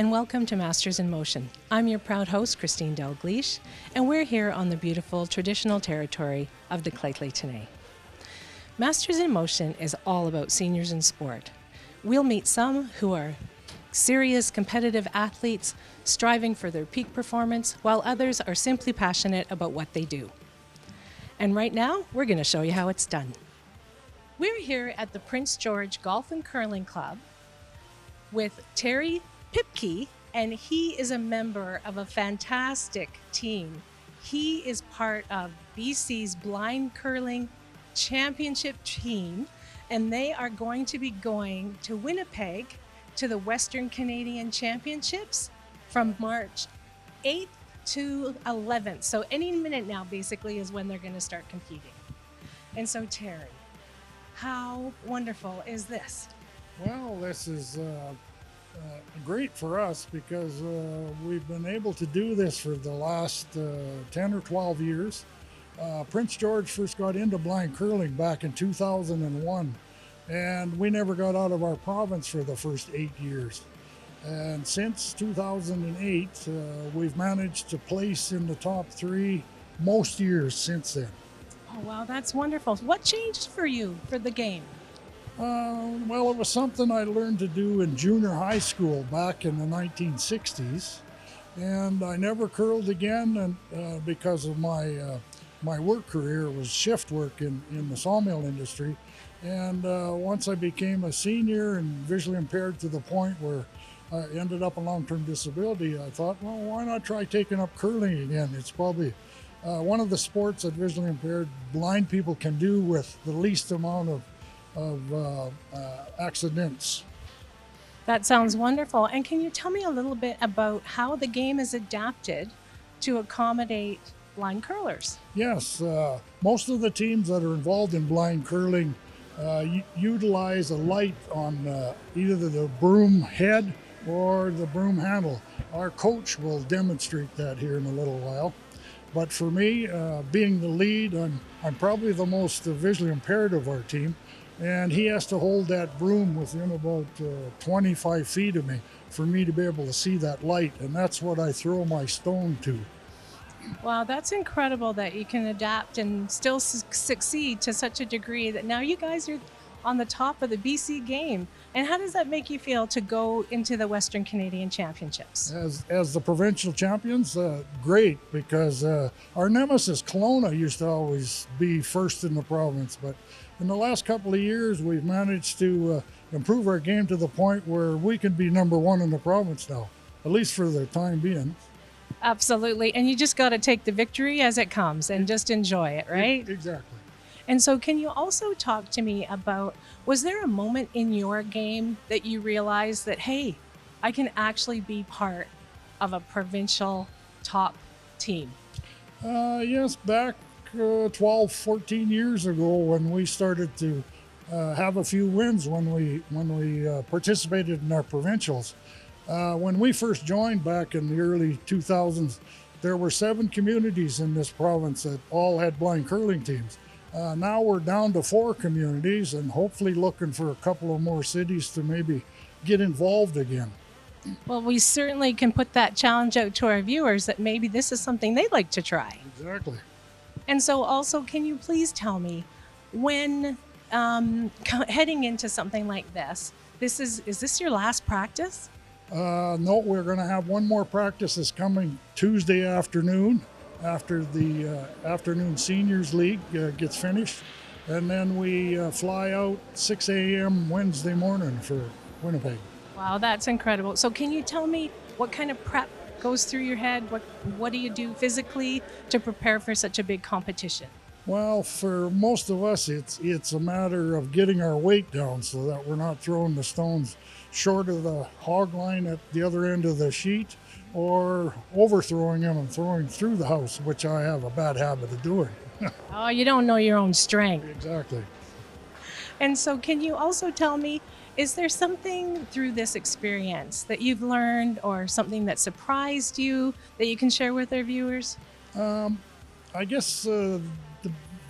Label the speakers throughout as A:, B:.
A: and welcome to Masters in Motion. I'm your proud host, Christine Dalgleish, and we're here on the beautiful traditional territory of the Lheidli T'enneh. Masters in Motion is all about seniors in sport. We'll meet some who are serious competitive athletes striving for their peak performance, while others are simply passionate about what they do. And right now, we're going to show you how it's done. We're here at the Prince George Golf and Curling Club with Terry Pipke, and he is a member of a fantastic team. He is part of BC's Blind Curling Championship team, and they are going to be going to Winnipeg to the Western Canadian Championships from March 8th to 11th. So any minute now basically is when they're going to start competing. And so Terry, how wonderful is this?
B: Well, this is great for us because we've been able to do this for the last 10 or 12 years. Prince George first got into blind curling back in 2001, and we never got out of our province for the first 8 years. And since 2008, we've managed to place in the top 3 most years since then.
A: Oh, wow, that's wonderful. What changed for you for the game?
B: Well, it was something I learned to do in junior high school back in the 1960s, and I never curled again, and because of my work career was shift work in the sawmill industry. And once I became a senior and visually impaired to the point where I ended up on long-term disability, I thought, well, why not try taking up curling again? It's probably one of the sports that visually impaired blind people can do with the least amount of accidents.
A: That sounds wonderful. And can you tell me a little bit about how the game is adapted to accommodate blind curlers?
B: Yes, most of the teams that are involved in blind curling utilize a light on either the broom head or the broom handle. Our coach will demonstrate that here in a little while. But for me, being the lead, I'm probably the most visually impaired of our team, and he has to hold that broom within about 25 feet of me for me to be able to see that light, and that's what I throw my stone to.
A: Wow, that's incredible that you can adapt and still succeed to such a degree that now you guys are on the top of the BC game. And how does that make you feel to go into the Western Canadian Championships?
B: As the provincial champions, great, because our nemesis Kelowna used to always be first in the province, but in the last couple of years we've managed to improve our game to the point where we can be number 1 in the province now, at least for the time being.
A: Absolutely. And you just got to take the victory as it comes and just enjoy it, right?
B: Exactly.
A: And so can you also talk to me about, was there a moment in your game that you realized that, hey, I can actually be part of a provincial top team?
B: Yes, back 12, 14 years ago when we started to have a few wins when we participated in our provincials. When we first joined back in the early 2000s, there were 7 communities in this province that all had blind curling teams. Now we're down to 4 communities and hopefully looking for a couple of more cities to maybe get involved again.
A: Well, we certainly can put that challenge out to our viewers that maybe this is something they'd like to try.
B: Exactly.
A: And so also, can you please tell me when heading into something like this, is this your last practice?
B: No, we're going to have one more practice this coming Tuesday afternoon after the afternoon seniors league gets finished, and then we fly out 6 a.m. Wednesday morning for Winnipeg.
A: Wow, that's incredible. So can you tell me what kind of prep goes through your head? What do you do physically to prepare for such a big competition?
B: Well, for most of us, it's a matter of getting our weight down so that we're not throwing the stones short of the hog line at the other end of the sheet, or overthrowing them and throwing through the house, which I have a bad habit of doing.
A: Oh, you don't know your own strength.
B: Exactly.
A: And so can you also tell me, is there something through this experience that you've learned or something that surprised you that you can share with our viewers?
B: I guess the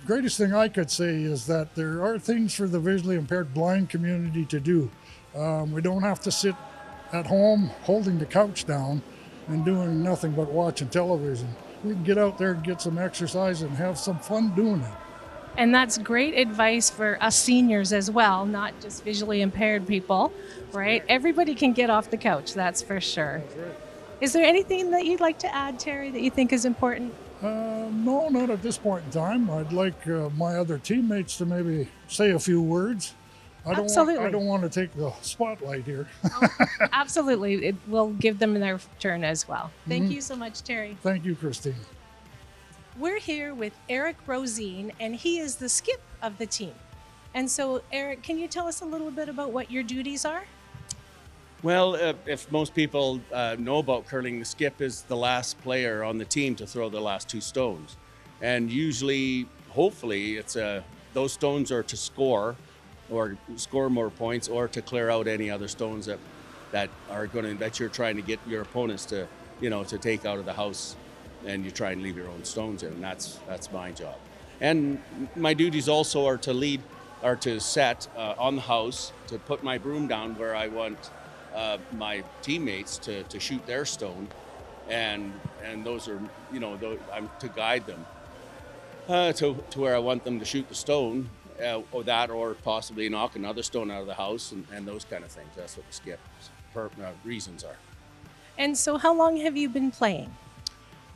B: greatest thing I could say is that there are things for the visually impaired blind community to do. We don't have to sit at home holding the couch down and doing nothing but watching television. We can get out there and get some exercise and have some fun doing it.
A: And that's great advice for us seniors as well, not just visually impaired people, right? Everybody can get off the couch, that's for sure.
B: That's right.
A: Is there anything that you'd like to add, Terry, that you think is important?
B: No, not at this point in time. I'd like my other teammates to maybe say a few words.
A: Absolutely.
B: I don't want to take the spotlight here.
A: Absolutely. It will give them their turn as well. Thank you so much, Terry.
B: Thank you, Christine.
A: We're here with Eric Rosine, and he is the skip of the team. And so, Eric, can you tell us a little bit about what your duties are?
C: Well, if most people know about curling, the skip is the last player on the team to throw the last 2 stones. And usually, hopefully, it's those stones are to score or score more points or to clear out any other stones that you're trying to get your opponents to, to take out of the house, and you try and leave your own stones in. And that's my job. And my duties also are to set on the house, to put my broom down where I want my teammates to shoot their stone, and those are, I'm to guide them to where I want them to shoot the stone, or possibly knock another stone out of the house, and those kind of things. That's what the skip reasons are.
A: And so, how long have you been playing?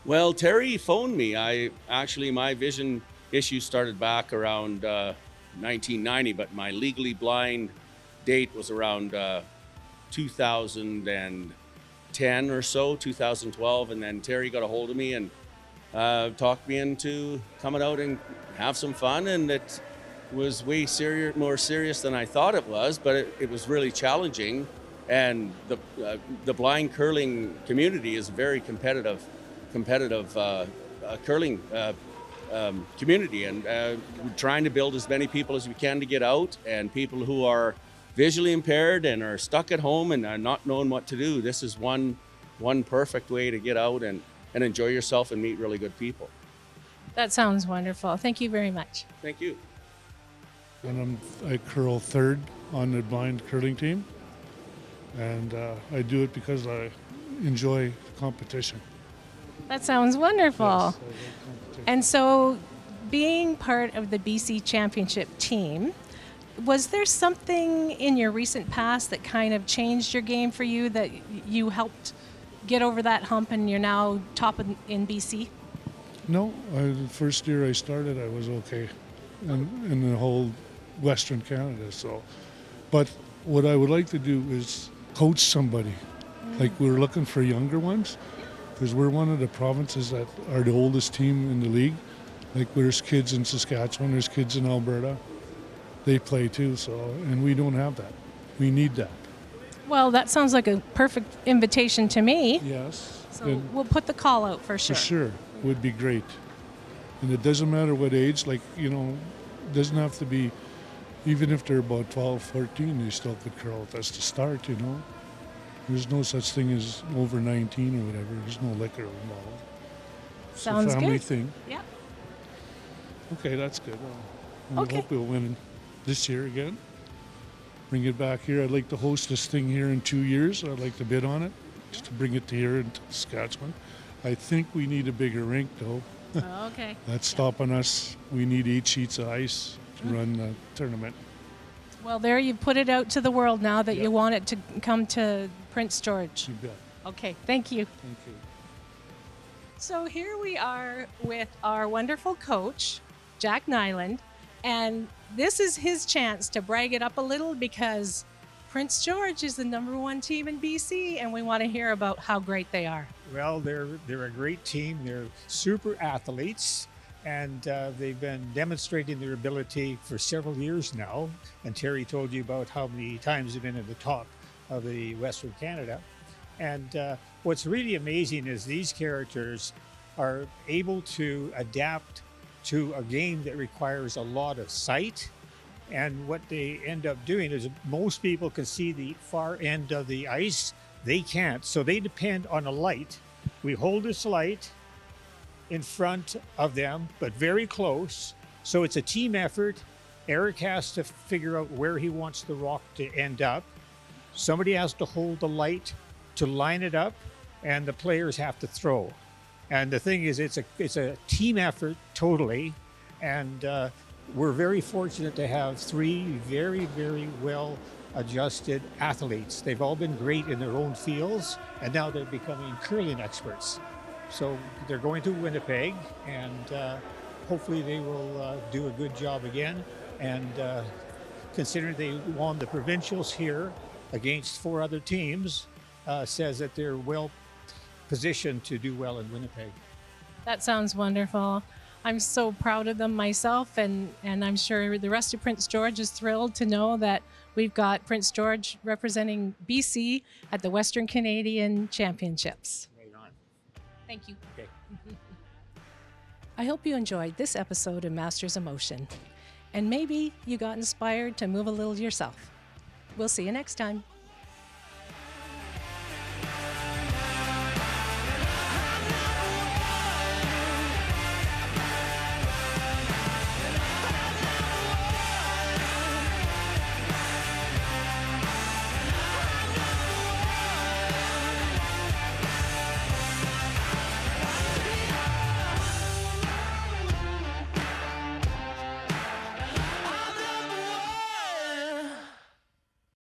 C: Well, Terry phoned me. My vision issues started back around 1990, but my legally blind date was around 2010 or so, 2012, and then Terry got a hold of me and talked me into coming out and have some fun, and it was way more serious than I thought it was, but it was really challenging, and the blind curling community is a very competitive curling community, and we're trying to build as many people as we can to get out, and people who are visually impaired and are stuck at home and are not knowing what to do. This is one perfect way to get out and enjoy yourself and meet really good people.
A: That sounds wonderful. Thank you very much.
C: Thank you.
D: And I curl third on the blind curling team, and I do it because I enjoy competition.
A: That sounds wonderful.
D: Yes, I like competition.
A: And so, being part of the BC Championship team, was there something in your recent past that kind of changed your game for you, that you helped get over that hump and you're now top in BC?
D: No, the first year I started, I was okay in the whole Western Canada. So, but what I would like to do is coach somebody. Like, we're looking for younger ones, because we're one of the provinces that are the oldest team in the league. Like, there's kids in Saskatchewan, there's kids in Alberta. They play too, and we don't have that. We need that.
A: Well, that sounds like a perfect invitation to me.
D: Yes.
A: So we'll put the call out for sure.
D: For sure, would be great. And it doesn't matter what age, it doesn't have to be, even if they're about 12, 14, they still could curl with us to start, There's no such thing as over 19 or whatever. There's no liquor involved.
A: Sounds
D: it's a family
A: good.
D: thing.
A: Yeah.
D: Okay, that's good. I
A: Okay.
D: hope we'll win this year again. Bring it back here. I'd like to host this thing here in 2 years. I'd like to bid on it, just to bring it to here into Saskatchewan. I think we need a bigger rink, though.
A: Okay.
D: That's stopping us. We need 8 sheets of ice to run the tournament.
A: Well, there you put it out to the world now that
D: Yeah.
A: you want it to come to Prince George.
D: You bet.
A: Okay, thank you.
D: Thank you.
A: So here we are with our wonderful coach, Jack Nyland, and this is his chance to brag it up a little, because Prince George is the #1 team in BC, and we want to hear about how great they are.
E: Well, they're a great team. They're super athletes, and they've been demonstrating their ability for several years now. And Terry told you about how many times they've been at the top of the Western Canada. And what's really amazing is these characters are able to adapt to a game that requires a lot of sight. And what they end up doing is, most people can see the far end of the ice. They can't, so they depend on a light. We hold this light in front of them, but very close. So it's a team effort. Eric has to figure out where he wants the rock to end up. Somebody has to hold the light to line it up, and the players have to throw. And the thing is, it's a team effort totally, and we're very fortunate to have three very, very well adjusted athletes. They've all been great in their own fields, and now they're becoming curling experts. So they're going to Winnipeg, and hopefully they will do a good job again. And considering they won the provincials here against 4 other teams, says that they're well positioned to do well in Winnipeg.
A: That sounds wonderful. I'm so proud of them myself, and I'm sure the rest of Prince George is thrilled to know that we've got Prince George representing BC at the Western Canadian Championships.
E: Right on.
A: Thank you.
E: Okay.
A: I hope you enjoyed this episode of Masters of Motion, and maybe you got inspired to move a little yourself. We'll see you next time.